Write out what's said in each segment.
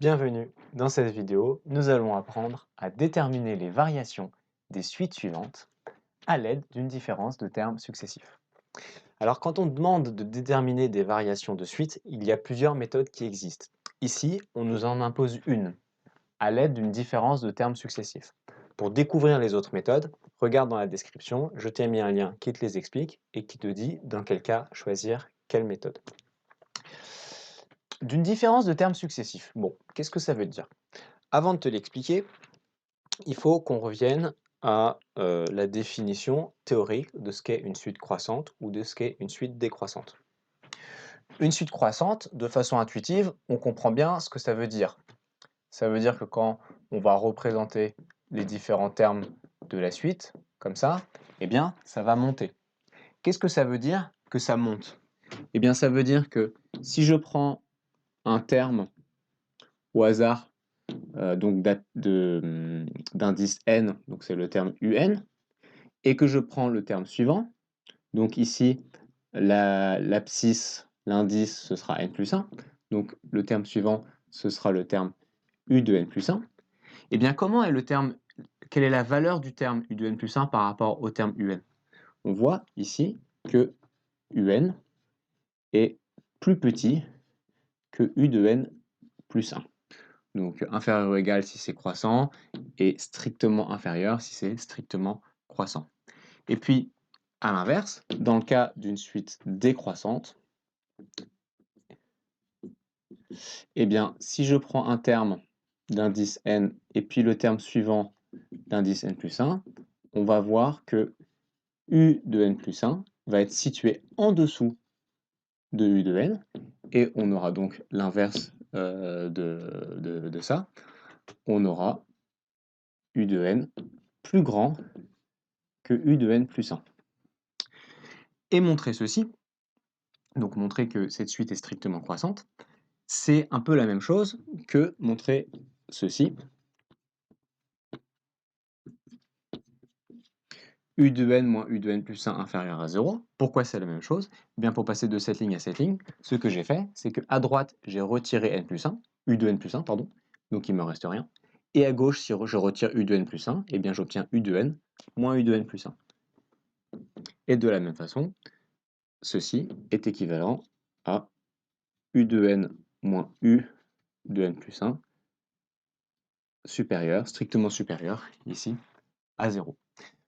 Bienvenue. Dans cette vidéo, nous allons apprendre à déterminer les variations des suites suivantes à l'aide d'une différence de termes successifs. Alors, quand on demande de déterminer des variations de suite, il y a plusieurs méthodes qui existent. Ici, on nous en impose une, à l'aide d'une différence de termes successifs. Pour découvrir les autres méthodes, regarde dans la description, je t'ai mis un lien qui te les explique et qui te dit dans quel cas choisir quelle méthode. D'une différence de termes successifs. Bon, qu'est-ce que ça veut dire? Avant de te l'expliquer, il faut qu'on revienne à la définition théorique de ce qu'est une suite croissante ou de ce qu'est une suite décroissante. Une suite croissante, de façon intuitive, on comprend bien ce que ça veut dire. Ça veut dire que quand on va représenter les différents termes de la suite, comme ça, eh bien, ça va monter. Qu'est-ce que ça veut dire que ça monte? Eh bien, ça veut dire que si je prends un terme au hasard, donc d'indice n, donc c'est le terme un, et que je prends le terme suivant, donc ici, l'abscisse, l'indice, ce sera n plus 1, donc le terme suivant, ce sera le terme u de n plus 1, et bien quelle est la valeur du terme u de n plus 1 par rapport au terme un? On voit ici que un est plus petit que u de n plus 1. Donc inférieur ou égal si c'est croissant, et strictement inférieur si c'est strictement croissant. Et puis, à l'inverse, dans le cas d'une suite décroissante, eh bien, si je prends un terme d'indice n et puis le terme suivant d'indice n plus 1, on va voir que u de n plus 1 va être situé en dessous de u de n, et on aura donc l'inverse de ça. On aura u de n plus grand que u de n plus 1. Et montrer ceci, donc montrer que cette suite est strictement croissante, c'est un peu la même chose que montrer ceci. U de n moins u de n plus 1 inférieur à 0. Pourquoi c'est la même chose? Eh bien, pour passer de cette ligne à cette ligne, ce que j'ai fait, c'est qu'à droite, j'ai retiré n plus 1, u de n plus 1, pardon, donc il ne me reste rien. Et à gauche, si je retire u de n plus 1, eh bien j'obtiens u de n moins u de n plus 1. Et de la même façon, ceci est équivalent à u de n moins u de n plus 1 supérieur, strictement supérieur, ici, à 0.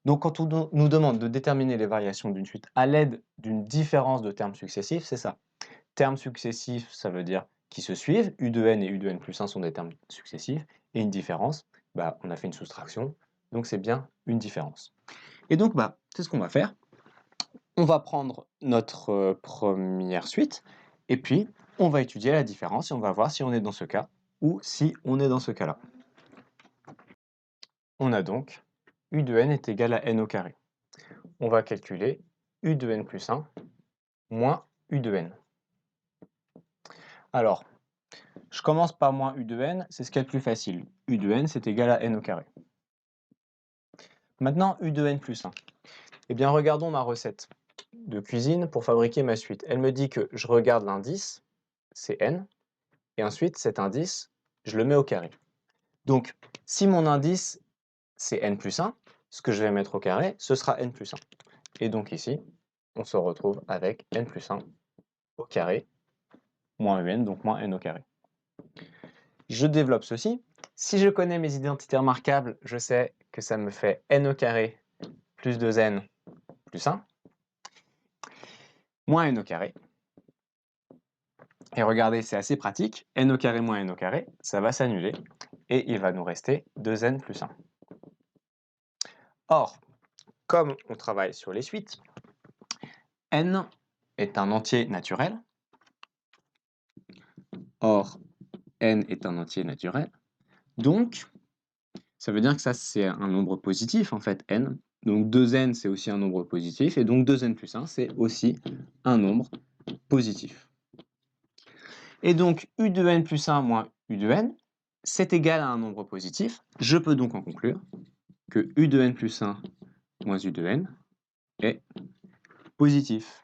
Donc quand on nous demande de déterminer les variations d'une suite à l'aide d'une différence de termes successifs, c'est ça. Termes successifs, ça veut dire qui se suivent, u de n et u de n plus 1 sont des termes successifs, et une différence, on a fait une soustraction, donc c'est bien une différence. Et donc c'est ce qu'on va faire. On va prendre notre première suite, et puis on va étudier la différence, et on va voir si on est dans ce cas, ou si on est dans ce cas-là. On a donc u de n est égal à n au carré. On va calculer u de n plus 1 moins u de n. Alors, je commence par moins u de n, c'est ce qui est le plus facile. U de n, c'est égal à n au carré. Maintenant, u de n plus 1. Eh bien, regardons ma recette de cuisine pour fabriquer ma suite. Elle me dit que je regarde l'indice, c'est n, et ensuite cet indice, je le mets au carré. Donc, si mon indice, c'est n plus 1, ce que je vais mettre au carré, ce sera n plus 1. Et donc ici, on se retrouve avec n plus 1 au carré, moins un, donc moins n au carré. Je développe ceci. Si je connais mes identités remarquables, je sais que ça me fait n au carré plus 2n plus 1, moins n au carré. Et regardez, c'est assez pratique. N au carré moins n au carré, ça va s'annuler. Et il va nous rester 2n plus 1. Or, comme on travaille sur les suites, n est un entier naturel. Or, n est un entier naturel. Donc, ça veut dire que ça, c'est un nombre positif, en fait, n. Donc 2n, c'est aussi un nombre positif. Et donc 2n plus 1, c'est aussi un nombre positif. Et donc, u de n plus 1 moins u de n, c'est égal à un nombre positif. Je peux donc en conclure que u de n plus 1 moins u de n est positif.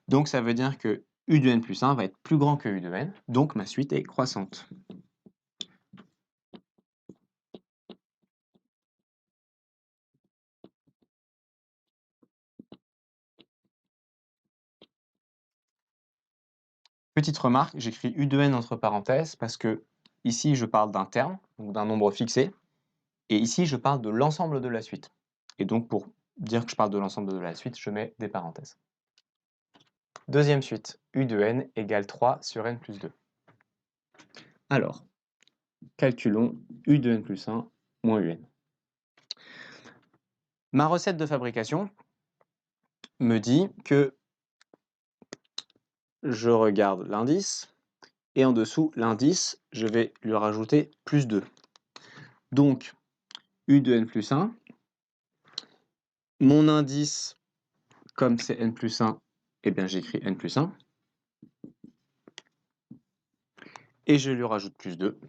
Donc, ça veut dire que u de n plus 1 va être plus grand que u de n. Donc, ma suite est croissante. Petite remarque, j'écris U de n entre parenthèses parce que ici je parle d'un terme, donc d'un nombre fixé, et ici je parle de l'ensemble de la suite. Et donc pour dire que je parle de l'ensemble de la suite, je mets des parenthèses. Deuxième suite, U de n égale 3 sur n plus 2. Alors, calculons U de n plus 1 moins UN. Ma recette de fabrication me dit que je regarde l'indice, et en dessous, l'indice, je vais lui rajouter plus 2. Donc, U de n plus 1, mon indice, comme c'est n plus 1, eh bien j'écris n plus 1, et je lui rajoute plus 2,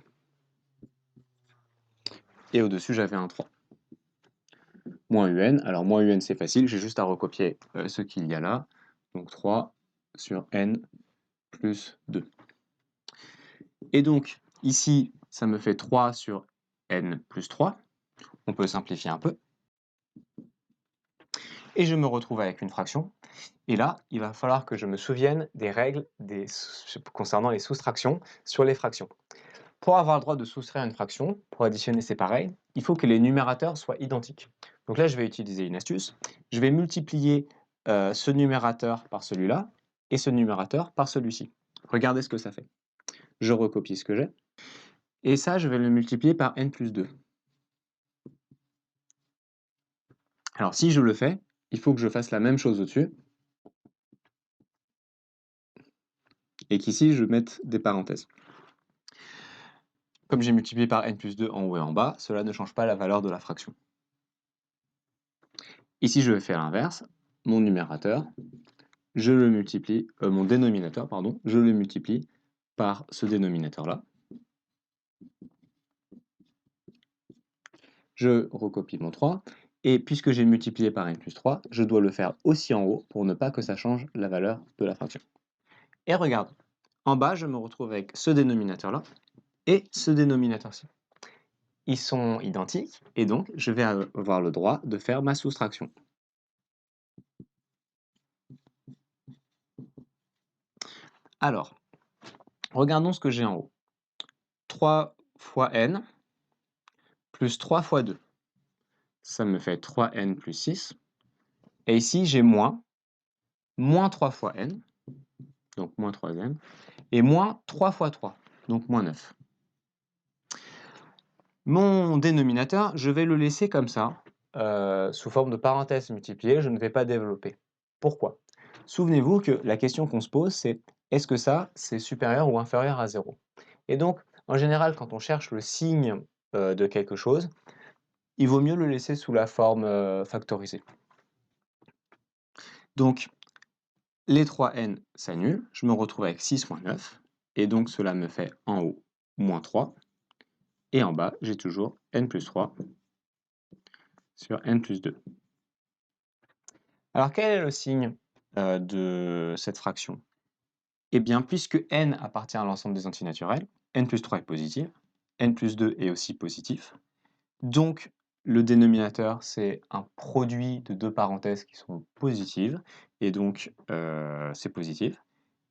et au-dessus, j'avais un 3. Moins UN, alors moins UN c'est facile, j'ai juste à recopier ce qu'il y a là, donc 3 sur n plus 2. Et donc, ici, ça me fait 3 sur n plus 3, on peut simplifier un peu, et je me retrouve avec une fraction, et là, il va falloir que je me souvienne des règles concernant les soustractions sur les fractions. Pour avoir le droit de soustraire une fraction, pour additionner c'est pareil, il faut que les numérateurs soient identiques. Donc là, je vais utiliser une astuce. Je vais multiplier ce numérateur par celui-là et ce numérateur par celui-ci. Regardez ce que ça fait. Je recopie ce que j'ai. Et ça, je vais le multiplier par n plus 2. Alors si je le fais, il faut que je fasse la même chose au-dessus. Et qu'ici, je mette des parenthèses. Comme j'ai multiplié par n plus 2 en haut et en bas, cela ne change pas la valeur de la fraction. Ici, je vais faire l'inverse. Mon numérateur, je le multiplie, mon dénominateur, pardon, je le multiplie par ce dénominateur-là. Je recopie mon 3, et puisque j'ai multiplié par n plus 3, je dois le faire aussi en haut pour ne pas que ça change la valeur de la fraction. Et regarde, en bas, je me retrouve avec ce dénominateur-là et ce dénominateur-ci. Ils sont identiques, et donc je vais avoir le droit de faire ma soustraction. Alors, regardons ce que j'ai en haut. 3 fois n plus 3 fois 2. Ça me fait 3n plus 6. Et ici, j'ai moins 3 fois n, donc moins 3n, et moins 3 fois 3, donc moins 9. Mon dénominateur, je vais le laisser comme ça, sous forme de parenthèses multipliées, je ne vais pas développer. Pourquoi? Souvenez-vous que la question qu'on se pose, c'est est-ce que ça, c'est supérieur ou inférieur à 0? Et donc, en général, quand on cherche le signe de quelque chose, il vaut mieux le laisser sous la forme factorisée. Donc, les 3n s'annulent, je me retrouve avec 6 moins 9, et donc cela me fait en haut moins 3, et en bas, j'ai toujours n plus 3 sur n plus 2. Alors, quel est le signe de cette fraction? Eh bien, puisque n appartient à l'ensemble des entiers naturels, n plus 3 est positif, n plus 2 est aussi positif, donc le dénominateur, c'est un produit de deux parenthèses qui sont positives, et donc c'est positif,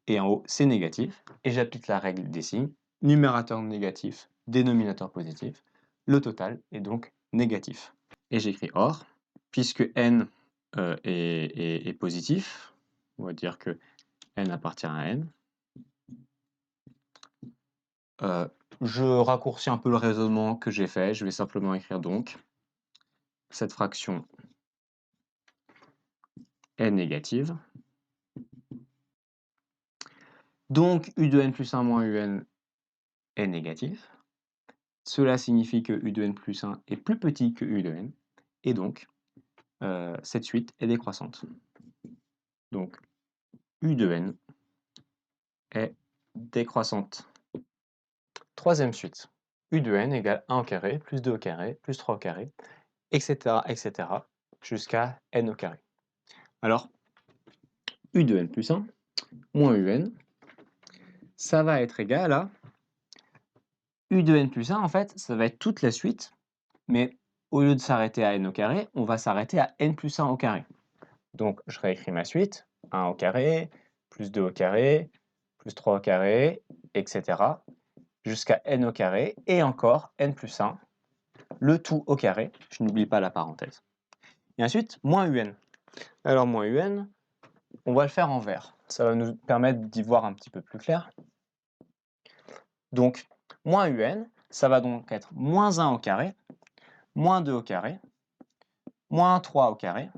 et en haut, c'est négatif, et j'applique la règle des signes, numérateur négatif, dénominateur positif, le total est donc négatif. Et j'écris or, puisque n est positif, on va dire que n appartient à n, je raccourcis un peu le raisonnement que j'ai fait, je vais simplement écrire donc cette fraction est négative. Donc u de n plus 1 moins un est négatif. Cela signifie que u de n plus 1 est plus petit que u de n, et donc cette suite est décroissante. Donc u de n est décroissante. Troisième suite, u de n égale 1 au carré, plus 2 au carré, plus 3 au carré, etc., jusqu'à n au carré. Alors, u de n plus 1 moins un, ça va être égal à u de n plus 1, en fait, ça va être toute la suite, mais au lieu de s'arrêter à n au carré, on va s'arrêter à n plus 1 au carré. Donc, je réécris ma suite, 1 au carré, plus 2 au carré, plus 3 au carré, etc. jusqu'à n au carré, et encore n plus 1, le tout au carré, je n'oublie pas la parenthèse. Et ensuite, moins un. Alors moins un, on va le faire en vert. Ça va nous permettre d'y voir un petit peu plus clair. Donc, moins un, ça va donc être moins 1 au carré, moins 2 au carré, moins 3 au carré,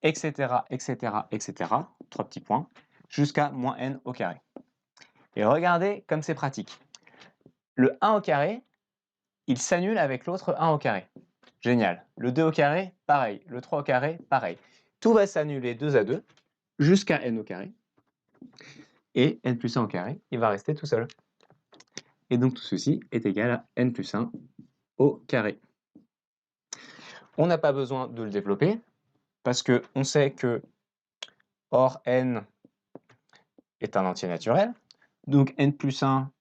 etc., etc., etc., 3 petits points, jusqu'à moins n au carré. Et regardez comme c'est pratique. Le 1 au carré, il s'annule avec l'autre 1 au carré. Génial. Le 2 au carré, pareil. Le 3 au carré, pareil. Tout va s'annuler 2 à 2 jusqu'à n au carré. Et n plus 1 au carré, il va rester tout seul. Et donc tout ceci est égal à n plus 1 au carré. On n'a pas besoin de le développer parce qu'on sait que or n est un entier naturel. Donc n plus 1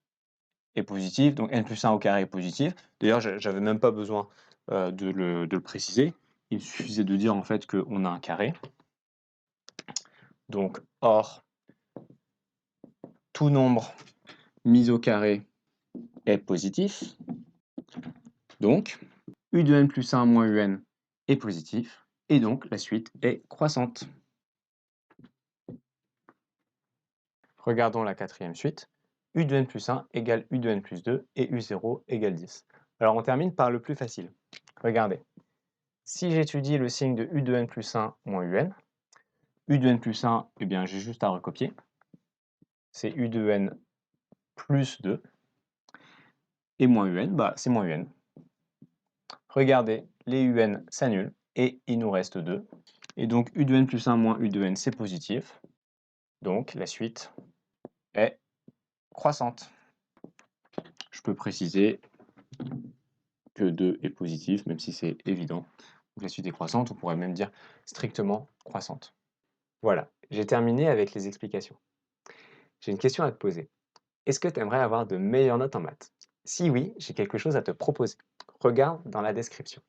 est positif, donc n plus 1 au carré est positif. D'ailleurs, j'avais même pas besoin de le préciser. Il suffisait de dire en fait qu'on a un carré. Donc, or, tout nombre mis au carré est positif. Donc, u de n plus 1 moins un est positif. Et donc, la suite est croissante. Regardons la quatrième suite. U de n plus 1 égale U de n plus 2 et U0 égale 10. Alors, on termine par le plus facile. Regardez. Si j'étudie le signe de U de n plus 1 moins un, U de n plus 1, eh bien, j'ai juste à recopier. C'est U de n plus 2. Et moins un, bah, c'est moins un. Regardez, les un s'annulent et il nous reste 2. Et donc U de n plus 1 moins U de n, c'est positif. Donc la suite est croissante. Je peux préciser que 2 est positif, même si c'est évident. Donc la suite est croissante, on pourrait même dire strictement croissante. Voilà, j'ai terminé avec les explications. J'ai une question à te poser. Est-ce que tu aimerais avoir de meilleures notes en maths? Si oui, j'ai quelque chose à te proposer. Regarde dans la description.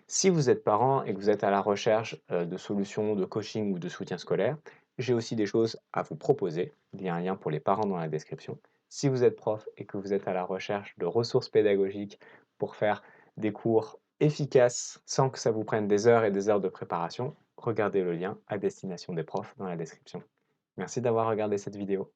Si vous êtes parent et que vous êtes à la recherche de solutions de coaching ou de soutien scolaire, j'ai aussi des choses à vous proposer. Il y a un lien pour les parents dans la description. Si vous êtes prof et que vous êtes à la recherche de ressources pédagogiques pour faire des cours efficaces sans que ça vous prenne des heures et des heures de préparation, regardez le lien à destination des profs dans la description. Merci d'avoir regardé cette vidéo.